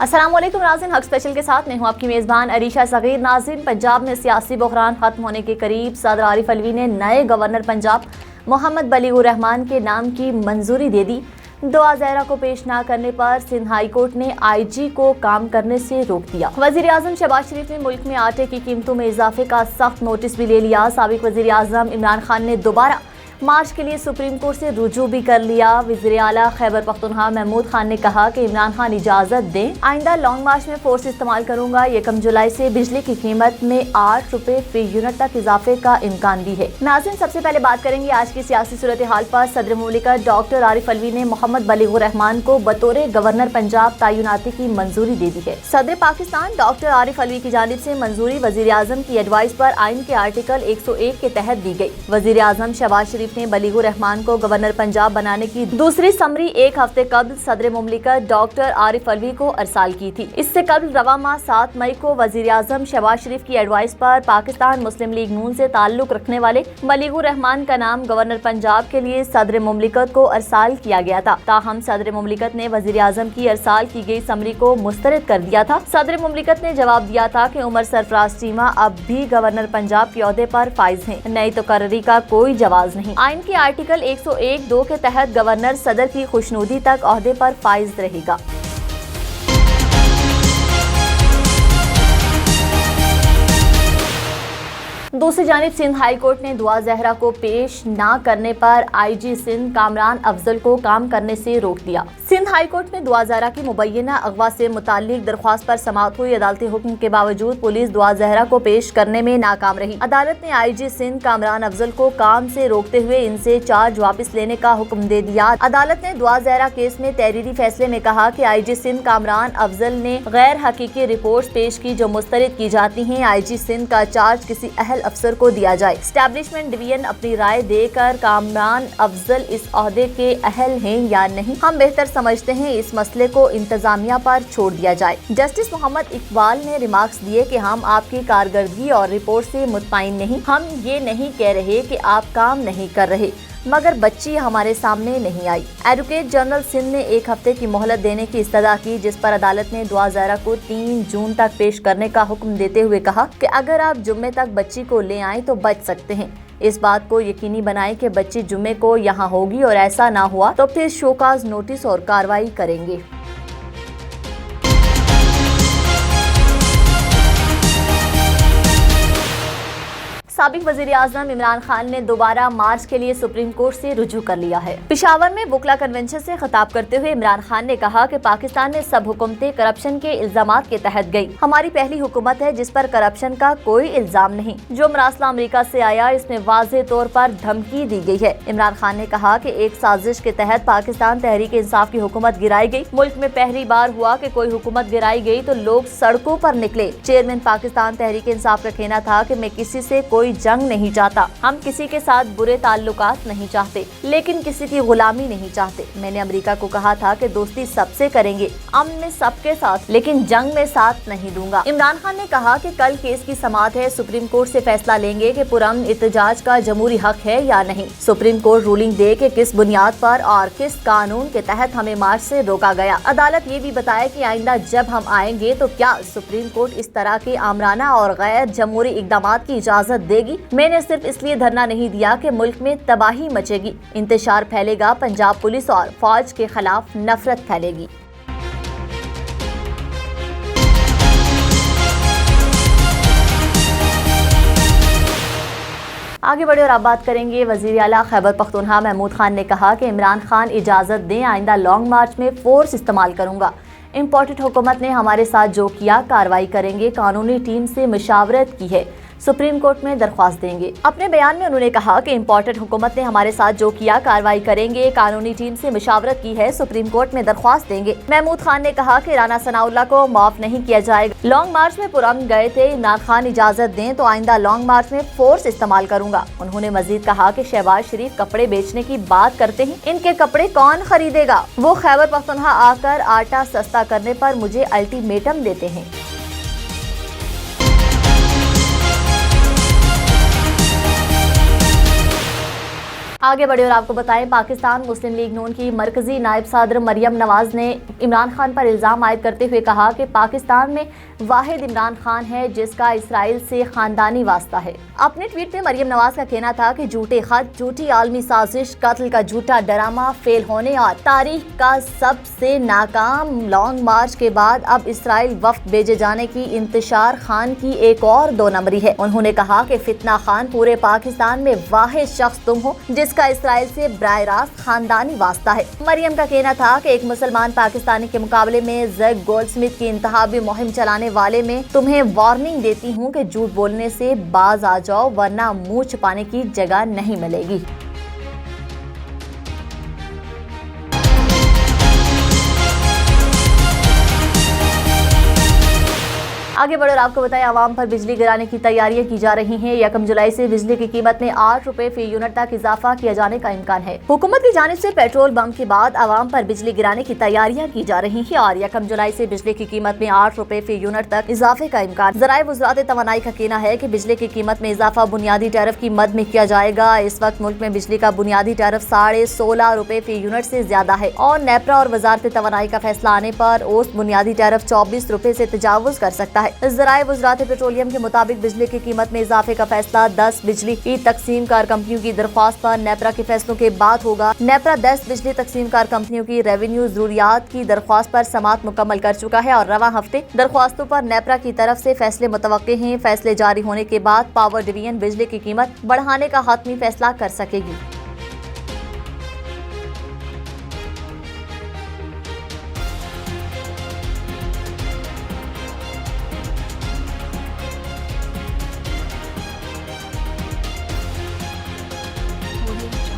अस्सलामुअलैकुम नाज़रीन, हक स्पेशल के साथ मैं हूं आपकी मेज़बान अरीशा सगीर। नाज़रीन, पंजाब में सियासी बहरान खत्म होने के करीब सदर आरिफ अलवी ने नए गवर्नर पंजाब मोहम्मद बलीगुर रहमान के नाम की मंजूरी दे दी। दुआ ज़हरा को पेश न करने पर सिंध हाई कोर्ट ने IG को काम करने से रोक दिया। वज़ीर आज़म शहबाज शरीफ ने मुल्क में आटे की कीमतों में इजाफे का सख्त नोटिस भी ले लिया। साबिक वज़ीर आज़म इमरान खान ने दोबारा मार्च के लिए सुप्रीम कोर्ट से रुजू भी कर लिया। वज़ीर आला खैबर पख्तूनख्वा महमूद खान ने कहा कि इमरान खान इजाजत दें, आइंदा लॉन्ग मार्च में फोर्स इस्तेमाल करूंगा। 1 जुलाई से बिजली की कीमत में 8 रुपए फी यूनिट तक इजाफे का इम्कान भी है। नाज़रीन, सबसे पहले बात करेंगे आज की सियासी सूरत हाल पर। सदर मुमलिकत डॉक्टर आरिफ अलवी ने मोहम्मद बलीगुर रहमान को बतौर गवर्नर पंजाब तैनाती की मंजूरी दे दी है। सदर पाकिस्तान डॉक्टर आरिफ अलवी की जानिब से मंजूरी वज़ीर आज़म की एडवाइस पर आइन के आर्टिकल 101 के तहत दी गई। वज़ीर आज़म शहबाज शरीफ ने बलीगुर रहमान को गवर्नर पंजाब बनाने की दूसरी समरी 1 हफ्ते कबल सदर मुमलिकत डॉक्टर आरिफ अलवी को अरसाल की थी। इससे कबल रवा माह 7 मई को वज़ीर आज़म शहबाज शरीफ की एडवाइस पर पाकिस्तान मुस्लिम लीग नून से ताल्लुक रखने वाले बलीगुर रहमान का नाम गवर्नर पंजाब के लिए सदर मुमलिकत को अरसाल किया गया था। ताहम सदर मुमलिकत ने वज़ीर आज़म की अरसाल की गई समरी को मुस्तरद कर दिया था। सदर मुमलिकत ने जवाब दिया था कि उमर सरफराज चीमा अब भी गवर्नर पंजाब के ओहदे पर फाइज हैं। नई तकर्री का कोई जवाब नहीं। आइन के आर्टिकल 101(2) के तहत गवर्नर सदर की खुशनुदी तक ओहदे पर फाइज रहेगा। दूसरी जानिब सिंध हाई कोर्ट ने दुआ ज़हरा को पेश न करने पर IG सिंध कामरान अफजल को काम करने से रोक दिया। सिंध हाई कोर्ट में दुआ ज़हरा की मुबैना अगवा से मुताल्लिक दरख्वास्त पर समाअत हुई अदालती हुक्म के बावजूद पुलिस दुआ ज़हरा को पेश करने में नाकाम रही। अदालत ने IG सिंध कामरान अफजल को काम से रोकते हुए इनसे चार्ज वापस लेने का हुक्म दे दिया। अदालत ने दुआ ज़हरा केस में तहरीरी फैसले में कहा कि IG सिंध कामरान अफजल ने गैर हकीकी रिपोर्ट पेश की जो मुस्तरद की जाती हैं। IG सिंध का चार्ज किसी अहल अफसर को दिया जाए। एस्टैब्लिशमेंट डिवीजन अपनी राय देकर कामरान अफजल इस ओहदे के अहल हैं या नहीं, हम बेहतर समझते हैं इस मसले को इंतजामिया पर छोड़ दिया जाए। जस्टिस मोहम्मद इकबाल ने रिमार्क्स दिए कि हम आपकी कारकर्दगी और रिपोर्ट से मुतमईन नहीं, हम ये नहीं कह रहे कि आप काम नहीं कर रहे, मगर बच्ची हमारे सामने नहीं आई। एडवोकेट जनरल सिंध ने 1 हफ्ते की मोहलत देने की इस्तदा की, जिस पर अदालत ने दुआ ज़हरा को 3 जून तक पेश करने का हुक्म देते हुए कहा कि अगर आप जुम्मे तक बच्ची को ले आएं तो बच सकते हैं। इस बात को यकीनी बनाएं कि बच्ची जुम्मे को यहाँ होगी और ऐसा ना हुआ तो फिर शोकाज नोटिस और कार्रवाई करेंगे। साबिक वज़ीर आज़म इमरान खान ने दोबारा मार्च के लिए सुप्रीम कोर्ट से रुजू कर लिया है। पेशावर में बुकला कन्वेंशन से खिताब करते हुए इमरान खान ने कहा कि पाकिस्तान में सब हुकूमतें करप्शन के इल्जामात के तहत गई। हमारी पहली हुकूमत है जिस पर करप्शन का कोई इल्जाम नहीं। जो मरासला अमेरिका से आया इसमें वाज़ेह तौर पर धमकी दी गई है। इमरान खान ने कहा कि एक साजिश के तहत पाकिस्तान तहरीक इंसाफ की हुकूमत गिराई गई। मुल्क में पहली बार हुआ कि कोई हुकूमत गिराई गई तो लोग सड़कों पर निकले। चेयरमैन पाकिस्तान तहरीक इंसाफ का कहना था कि मैं किसी से कोई जंग नहीं चाहता, हम किसी के साथ बुरे ताल्लुकात नहीं चाहते, लेकिन किसी की गुलामी नहीं चाहते। मैंने अमेरिका को कहा था कि दोस्ती सबसे करेंगे, अमन में सबके साथ, लेकिन जंग में साथ नहीं दूंगा। इमरान खान ने कहा कि कल केस की समाअत है, सुप्रीम कोर्ट से फैसला लेंगे कि पुरअमन इहतजाज का जमहूरी हक है या नहीं। सुप्रीम कोर्ट रूलिंग दे कि किस बुनियाद पर और किस कानून के तहत हमें मार्च से रोका गया। अदालत ये भी बताया कि आइंदा जब हम आएंगे तो क्या सुप्रीम कोर्ट इस तरह के आमराना और गैर जमहूरी इकदामात की इजाजत देगी। मैंने सिर्फ इसलिए धरना नहीं दिया कि मुल्क में तबाही मचेगी, इंतशार फैलेगा, पंजाब पुलिस और फौज के खिलाफ नफरत फैलेगी। आगे बढ़े और अब बात करेंगे वज़ीर आला खैबर पख्तूनख्वा महमूद खान ने कहा कि इमरान खान इजाज़त दें, आइंदा लॉन्ग मार्च में फोर्स इस्तेमाल करूंगा। इम्पोर्टेड हुकूमत ने हमारे साथ जो किया कार्रवाई करेंगे, कानूनी टीम से मशावरत की है, सुप्रीम कोर्ट में दरख्वास्त देंगे। अपने बयान में उन्होंने कहा कि इम्पोर्टेड हुकूमत ने हमारे साथ जो किया कार्रवाई करेंगे, कानूनी टीम से मशावरत की है, सुप्रीम कोर्ट में दरख्वास्त देंगे। महमूद खान ने कहा कि राना सनाउल्लाह को माफ नहीं किया जाएगा। लॉन्ग मार्च में पुरअमन गए थे, इमरान खान इजाजत दें तो आइंदा लॉन्ग मार्च में फोर्स इस्तेमाल करूंगा। उन्होंने मजीद कहा कि शहबाज शरीफ कपड़े बेचने की बात करते हैं, इनके कपड़े कौन खरीदेगा। वो खैबर पख्तूनख्वा आकर आटा सस्ता करने पर मुझे अल्टीमेटम देते हैं। आगे बढ़े और आपको बताएं, पाकिस्तान मुस्लिम लीग नून की मरकजी नायब सदर मरियम नवाज ने इमरान खान पर इल्ज़ाम आयद करते हुए कहा कि पाकिस्तान में वाहिद इमरान खान है जिसका इसराइल से खानदानी वास्ता है। अपने ट्वीट में मरियम नवाज का कहना था कि झूठे खत, झूठी आलमी साजिश, कत्ल का झूठा डरामा, फेल होने और तारीख का सबसे नाकाम लॉन्ग मार्च के बाद अब इसराइल वफ्द भेजे जाने की इंतशार खान की एक और 2 नंबरी है। उन्होंने कहा कि फितना खान पूरे पाकिस्तान में वाहिद शख्स तुम हो जिसका इसराइल से बराह रास्त खानदानी वास्ता है। मरियम का कहना था कि एक मुसलमान पाकिस्तानी के मुकाबले में ज़ैक गोल्डस्मिथ की इंतहाबी मुहिम चलाने वाले में तुम्हें वार्निंग देती हूँ कि झूठ बोलने से बाज आ जाओ वरना मुंह छुपाने की जगह नहीं मिलेगी। आगे बढ़कर आपको बताएं, आवाम पर बिजली गिराने की तैयारियां की जा रही हैं। 1 जुलाई से बिजली की कीमत में 8 रुपए फी यूनिट तक इजाफा किया जाने का इम्कान है। हुकूमत की जानिब से पेट्रोल बम के बाद आवाम पर बिजली गिराने की तैयारियां की जा रही हैं और 1 जुलाई से बिजली की कीमत में 8 रुपए फी यूनिट तक इजाफे का इम्कान। ज़राए वज़ारत तवानाई का कहना है कि बिजली की कीमत में इजाफा बुनियादी टैरिफ की मद में किया जाएगा। इस वक्त मुल्क में बिजली का बुनियादी टैरिफ 16.5 रुपए फी यूनिट से ज्यादा है और नेपरा और वज़ारत तवानाई का फैसला आने पर औसत बुनियादी टैरिफ 24 रुपए से तजावुज कर सकता है। ज़राए वज़ारत पेट्रोलियम के मुताबिक बिजली की कीमत में इजाफे का फैसला 10 बिजली की तकसीम कार कंपनियों की दरख्वास्त पर नेपरा के फैसलों के बाद होगा। नेपरा 10 बिजली तकसीम कार कंपनियों की रेवेन्यू जरूरियात की दरख्वास्त पर समात मुकम्मल कर चुका है और रवा हफ्ते दरख्वास्तों पर नेपरा की तरफ से फैसले मुतवक्के हैं। फैसले जारी होने के बाद पावर डिवीजन बिजली की कीमत बढ़ाने का हतमी फैसला कर सकेगी। Audio